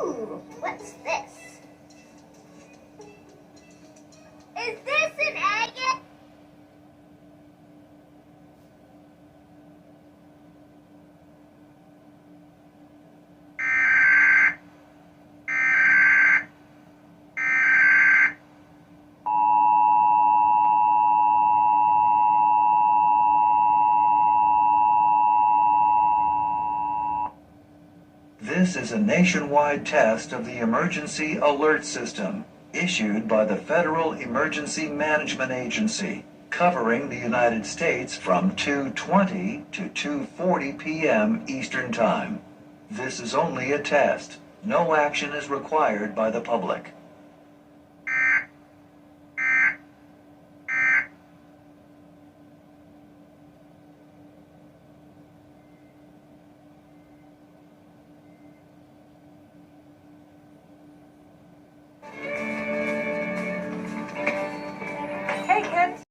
Ooh, what's this? Is this an egg? This is a nationwide test of the Emergency Alert System, issued by the Federal Emergency Management Agency, covering the United States from 2:20 to 2:40 p.m. Eastern Time. This is only a test. No action is required by the public.